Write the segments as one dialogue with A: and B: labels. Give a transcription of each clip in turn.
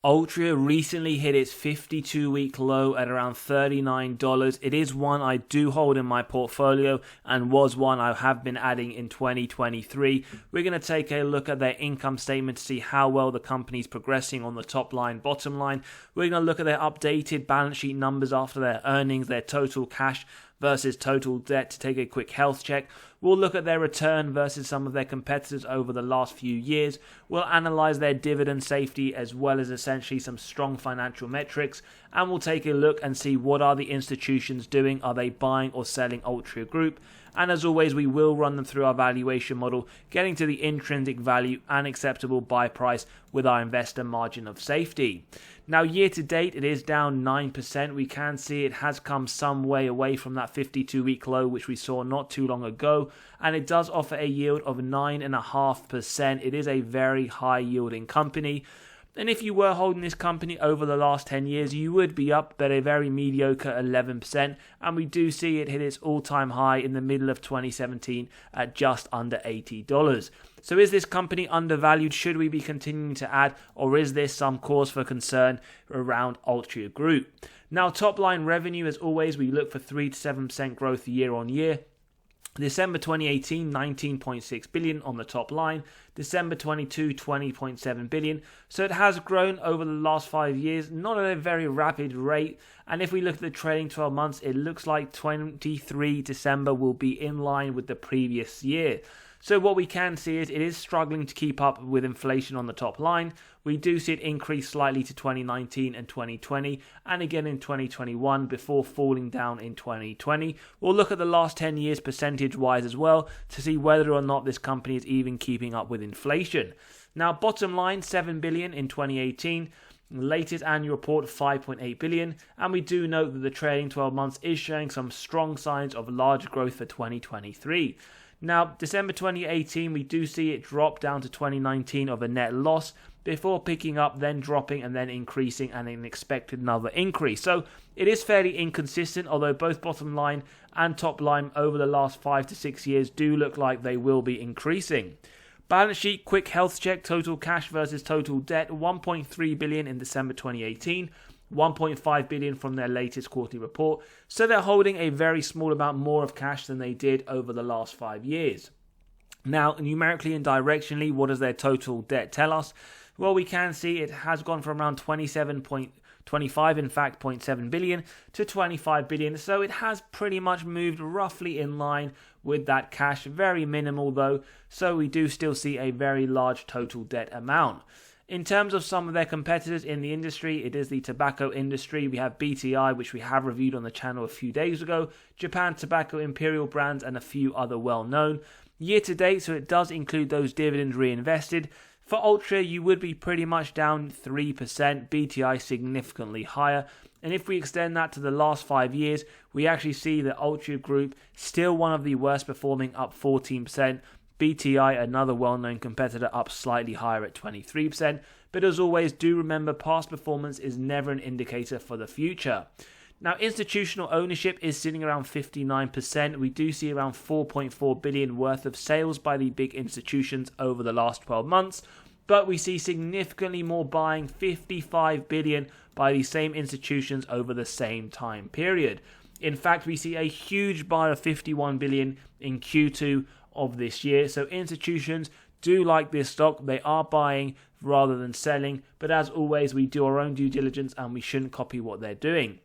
A: Altria recently hit its 52-week low at around $39. It is one I do hold in my portfolio and was one I have been adding in 2023. We're going to take a look at their income statement to see how well the company's progressing on the top line, bottom line. We're going to look at their updated balance sheet numbers after their earnings, their total cash versus total debt to take a quick health check. We'll look at their return versus some of their competitors over the last few years. We'll analyze their dividend safety as well as essentially some strong financial metrics. And we'll take a look and see what are the institutions doing. Are they buying or selling Altria Group? And as always, we will run them through our valuation model, getting to the intrinsic value and acceptable buy price with our investor margin of safety. Now, year to date, it is down 9%. We can see it has come some way away from that 52-week low, which we saw not too long ago. And it does offer a yield of 9.5%. It is a very high yielding company. And if you were holding this company over the last 10 years, you would be up at a very mediocre 11%. And we do see it hit its all-time high in the middle of 2017 at just under $80. So is this company undervalued? Should we be continuing to add? Or is this some cause for concern around Altria Group? Now, top line revenue, as always, we look for 3 to 7% growth year on year. December 2018, 19.6 billion on the top line. December 22, 20.7 billion. So it has grown over the last 5 years, not at a very rapid rate. And if we look at the trailing 12 months, it looks like 23 December will be in line with the previous year. So what we can see is it is struggling to keep up with inflation on the top line. We do see it increase slightly to 2019 and 2020 and again in 2021 before falling down in 2020. We'll look at the last 10 years percentage-wise as well to see whether or not this company is even keeping up with inflation. Now, bottom line, 7 billion in 2018. Latest annual report, 5.8 billion. And we do note that the trailing 12 months is showing some strong signs of large growth for 2023. Now, December 2018, we do see it drop down to 2019 of a net loss before picking up, then dropping, and then increasing, and an expected another increase. So it is fairly inconsistent, although both bottom line and top line over the last 5 to 6 years do look like they will be increasing. Balance sheet, quick health check, total cash versus total debt, 1.3 billion in December 2018. 1.5 billion from their latest quarterly report. So they're holding a very small amount more of cash than they did over the last 5 years. Now, numerically and directionally, what does their total debt tell us? Well, we can see it has gone from around 0.7 billion to 25 billion. So it has pretty much moved roughly in line with that cash. Very minimal though. So we do still see a very large total debt amount. In terms of some of their competitors in the industry, it is the tobacco industry. We have BTI, which we have reviewed on the channel a few days ago, Japan Tobacco Imperial Brands, and a few other well-known. Year to date, so it does include those dividends reinvested. For Altria, you would be pretty much down 3%, BTI significantly higher. And if we extend that to the last 5 years, we actually see that Altria Group still one of the worst performing, up 14%. BTI, another well-known competitor, up slightly higher at 23%. But as always, do remember past performance is never an indicator for the future. Now, institutional ownership is sitting around 59%. We do see around 4.4 billion worth of sales by the big institutions over the last 12 months. But we see significantly more buying, 55 billion by the same institutions over the same time period. In fact, we see a huge buy of 51 billion in Q2 of this year. So institutions do like this stock. They are buying rather than selling. But as always, we do our own due diligence and we shouldn't copy what they're doing.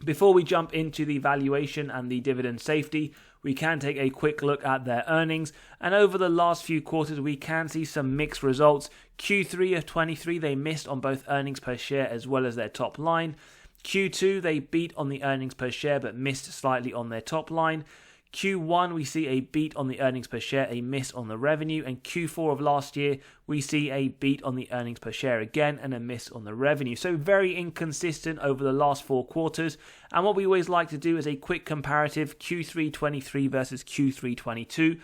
A: Before we jump into the valuation and the dividend safety, we can take a quick look at their earnings. And over the last few quarters, we can see some mixed results. Q3 of 23, they missed on both earnings per share as well as their top line. Q2, they beat on the earnings per share but missed slightly on their top line. Q1, we see a beat on the earnings per share, a miss on the revenue. And Q4 of last year, we see a beat on the earnings per share again and a miss on the revenue. So very inconsistent over the last 4 quarters. And what we always like to do is a quick comparative, Q3 23 versus Q3 22.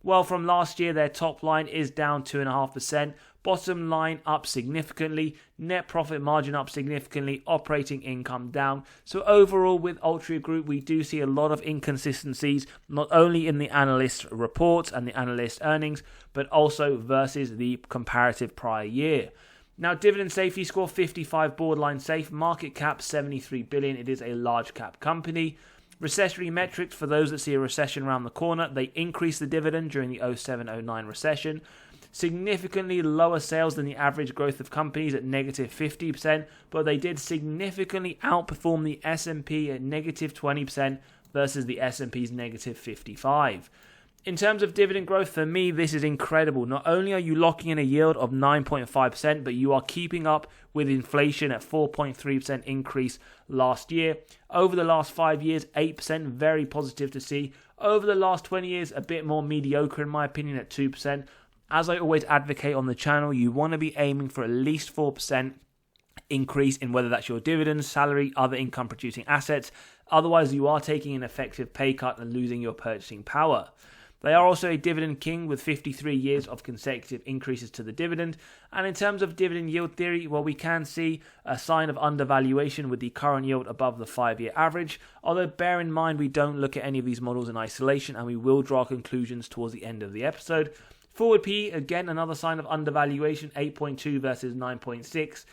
A: Well, from last year, their top line is down 2.5%. Bottom line up significantly, net profit margin up significantly, operating income down. So overall with Altria Group, we do see a lot of inconsistencies, not only in the analyst reports and the analyst earnings, but also versus the comparative prior year. Now, dividend safety score 55, borderline safe. Market cap 73 billion. It is a large cap company. Recessionary metrics, for those that see a recession around the corner, they increased the dividend during the 07-09 recession. Significantly lower sales than the average growth of companies at negative 50%, but they did significantly outperform the S&P at negative 20% versus the S&P's negative 55%. In terms of dividend growth, for me, this is incredible. Not only are you locking in a yield of 9.5%, but you are keeping up with inflation at 4.3% increase last year. Over the last 5 years, 8%, very positive to see. Over the last 20 years, a bit more mediocre in my opinion at 2%. As I always advocate on the channel, you want to be aiming for at least 4% increase in whether that's your dividends, salary, other income producing assets. Otherwise, you are taking an effective pay cut and losing your purchasing power. They are also a dividend king with 53 years of consecutive increases to the dividend. And in terms of dividend yield theory, well, we can see a sign of undervaluation with the current yield above the 5-year average. Although bear in mind, we don't look at any of these models in isolation and we will draw conclusions towards the end of the episode. Forward PE, again, another sign of undervaluation, 8.2 versus 9.6.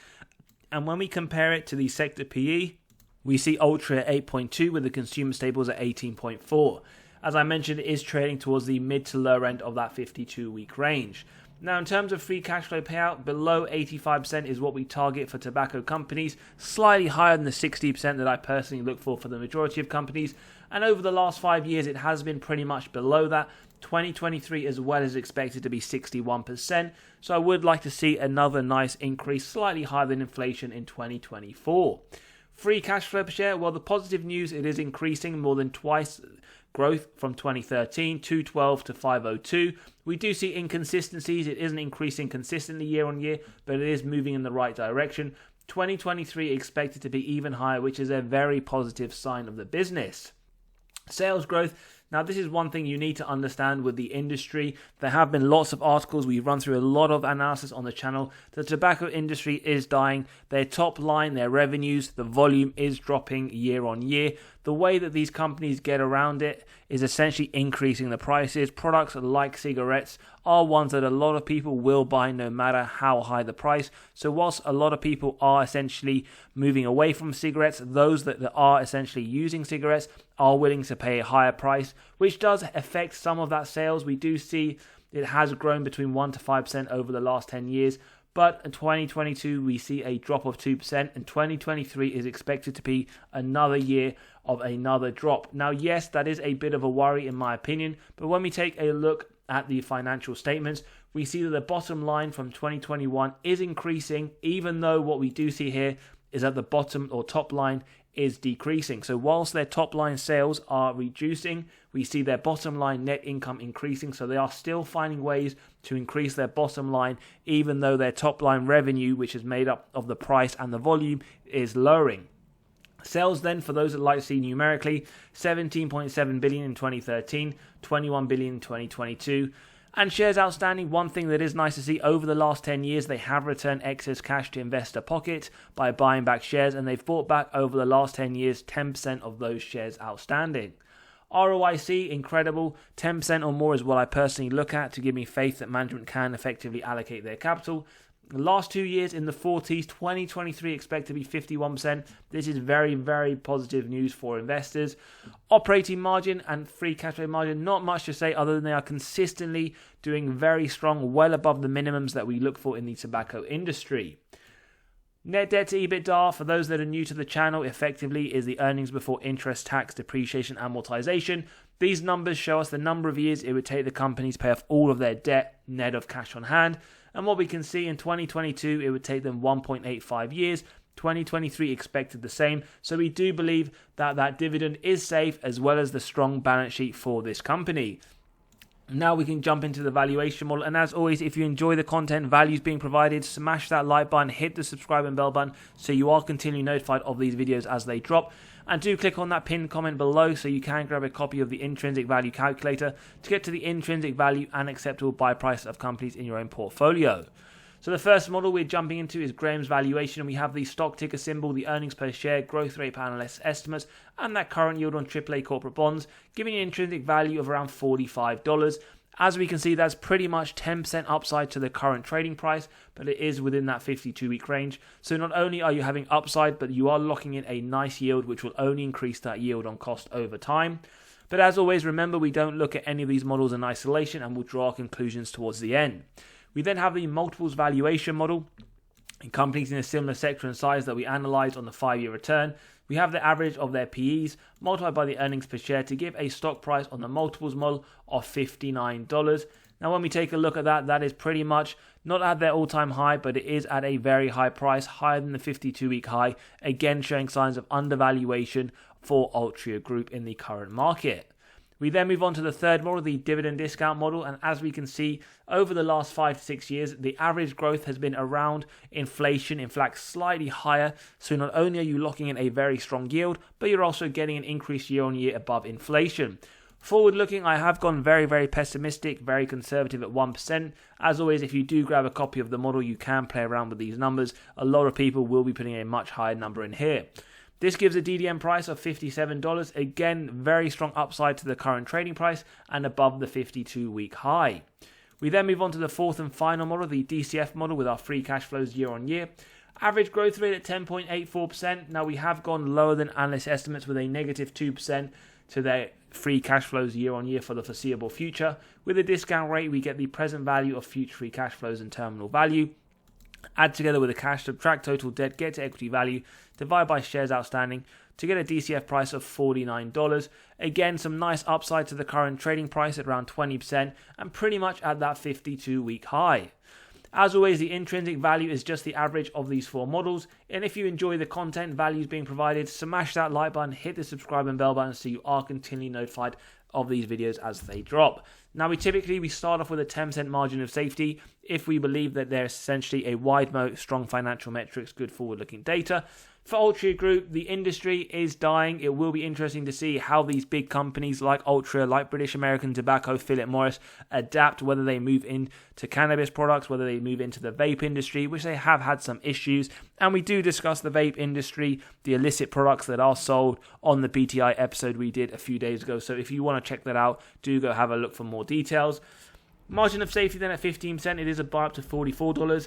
A: And when we compare it to the sector PE, we see Altria at 8.2 with the consumer staples at 18.4. As I mentioned, it is trading towards the mid to lower end of that 52-week range. Now, in terms of free cash flow payout, below 85% is what we target for tobacco companies, slightly higher than the 60% that I personally look for the majority of companies. And over the last 5 years, it has been pretty much below that. 2023 as well is expected to be 61%. So I would like to see another nice increase, slightly higher than inflation in 2024. Free cash flow per share, well, the positive news, it is increasing more than twice growth from 2013, 212 to 502. We do see inconsistencies. It isn't increasing consistently year on year, but it is moving in the right direction. 2023 expected to be even higher, which is a very positive sign of the business. Sales growth. Now, this is one thing you need to understand with the industry. There have been lots of articles. We run through a lot of analysis on the channel. The tobacco industry is dying. Their top line, their revenues, the volume is dropping year on year. The way that these companies get around it is essentially increasing the prices. Products like cigarettes are ones that a lot of people will buy no matter how high the price. So whilst a lot of people are essentially moving away from cigarettes, those that are essentially using cigarettes are willing to pay a higher price, which does affect some of that sales. We do see it has grown between 1 to 5% over the last 10 years. But in 2022, we see a drop of 2%, and 2023 is expected to be another year of another drop. Now, yes, that is a bit of a worry in my opinion, but when we take a look at the financial statements, we see that the bottom line from 2021 is increasing, even though what we do see here is that the bottom or top line is decreasing. So whilst their top line sales are reducing, we see their bottom line net income increasing. So they are still finding ways to increase their bottom line, even though their top line revenue, which is made up of the price and the volume, is lowering. Sales then, for those that like to see numerically, 17.7 billion in 2013, 21 billion in 2022. And shares outstanding, one thing that is nice to see, over the last 10 years, they have returned excess cash to investor pockets by buying back shares, and they've bought back over the last 10 years 10% of those shares outstanding. ROIC, incredible. 10% or more is what I personally look at to give me faith that management can effectively allocate their capital. The last 2 years in the 40s, 2023 expect to be 51%. This is very, very positive news for investors. Operating margin and free cash flow margin, not much to say other than they are consistently doing very strong, well above the minimums that we look for in the tobacco industry. Net debt to EBITDA, for those that are new to the channel, effectively is the earnings before interest, tax, depreciation, amortization. These numbers show us the number of years it would take the companies to pay off all of their debt, net of cash on hand. And what we can see in 2022, it would take them 1.85 years. 2023 expected the same. So we do believe that that dividend is safe, as well as the strong balance sheet for this company. Now we can jump into the valuation model. And as always, if you enjoy the content, values being provided, smash that like button, hit the subscribe and bell button so you are continually notified of these videos as they drop. And do click on that pinned comment below so you can grab a copy of the intrinsic value calculator to get to the intrinsic value and acceptable buy price of companies in your own portfolio. So the first model we're jumping into is Graham's valuation. We have the stock ticker symbol, the earnings per share, growth rate per analyst estimates, and that current yield on AAA corporate bonds, giving an intrinsic value of around $45. As we can see, that's pretty much 10% upside to the current trading price, but it is within that 52-week range. So not only are you having upside, but you are locking in a nice yield, which will only increase that yield on cost over time. But as always, remember, we don't look at any of these models in isolation and we'll draw our conclusions towards the end. We then have the multiples valuation model. In companies in a similar sector and size that we analysed on the 5-year return, we have the average of their PEs multiplied by the earnings per share to give a stock price on the multiples model of $59. Now, when we take a look at that, that is pretty much not at their all-time high, but it is at a very high price, higher than the 52-week high, again showing signs of undervaluation for Altria Group in the current market. We then move on to the third model, the dividend discount model, and as we can see, over the last 5 to 6 years, the average growth has been around inflation, in fact slightly higher, so not only are you locking in a very strong yield, but you're also getting an increase year on year above inflation. Forward looking, I have gone very, very pessimistic, very conservative at 1%. As always, if you do grab a copy of the model, you can play around with these numbers. A lot of people will be putting a much higher number in here. This gives a DDM price of $57. Again, very strong upside to the current trading price and above the 52-week high. We then move on to the fourth and final model, the DCF model, with our free cash flows year on year. Average growth rate at 10.84%. Now, we have gone lower than analyst estimates with a negative 2% to their free cash flows year on year for the foreseeable future. With a discount rate, we get the present value of future free cash flows and terminal value. Add together with the cash, subtract total debt, get to equity value, divide by shares outstanding to get a DCF price of $49. Again, some nice upside to the current trading price at around 20% and pretty much at that 52-week high. As always, the intrinsic value is just the average of these four models. And if you enjoy the content values being provided, smash that like button, hit the subscribe and bell button so you are continually notified of these videos as they drop. Now, we start off with a 10% margin of safety if we believe that there's essentially a wide moat, strong financial metrics, good forward-looking data. For Altria Group, the industry is dying. It will be interesting to see how these big companies like Altria, like British American Tobacco, Philip Morris, adapt, whether they move into cannabis products, whether they move into the vape industry, which they have had some issues. And we do discuss the vape industry, the illicit products that are sold on the BTI episode we did a few days ago. So if you want to check that out, do go have a look for more details. Margin of safety then at 15%, it is a buy up to $44.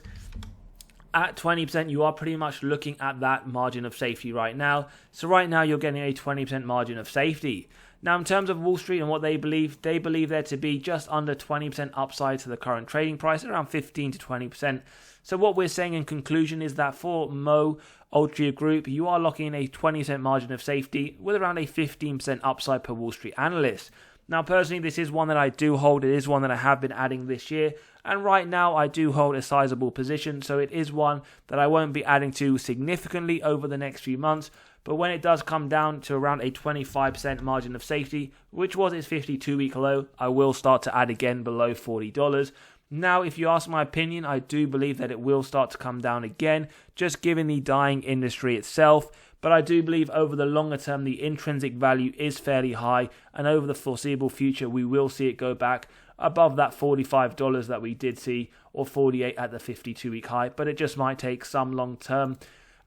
A: At 20%, you are pretty much looking at that margin of safety right now. So right now, you're getting a 20% margin of safety. Now, in terms of Wall Street and what they believe there to be just under 20% upside to the current trading price, around 15 to 20%. So what we're saying in conclusion is that for Altria Group, you are locking in a 20% margin of safety with around a 15% upside per Wall Street analyst. Now, personally, this is one that I do hold. It is one that I have been adding this year. And right now, I do hold a sizable position. So it is one that I won't be adding to significantly over the next few months. But when it does come down to around a 25% margin of safety, which was its 52-week low, I will start to add again below $40. Now, if you ask my opinion, I do believe that it will start to come down again, just given the dying industry itself. But I do believe over the longer term, the intrinsic value is fairly high. And over the foreseeable future, we will see it go back above that $45 that we did see, or $48 at the 52-week high. But it just might take some long term.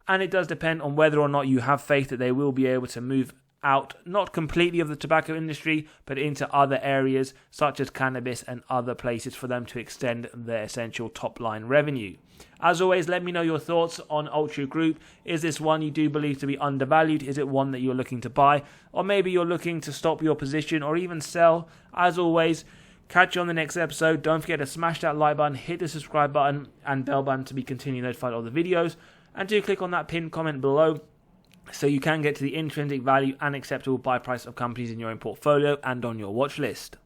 A: And it does depend on whether or not you have faith that they will be able to move out, not completely of the tobacco industry, but into other areas such as cannabis and other places for them to extend their essential top line revenue. As always, let me know your thoughts on Altria Group. Is this one you do believe to be undervalued? Is it one that you're looking to buy? Or maybe you're looking to stop your position or even sell? As always, catch you on the next episode. Don't forget to smash that like button, hit the subscribe button and bell button to be continually notified of the videos. And do click on that pinned comment below so you can get to the intrinsic value and acceptable buy price of companies in your own portfolio and on your watch list.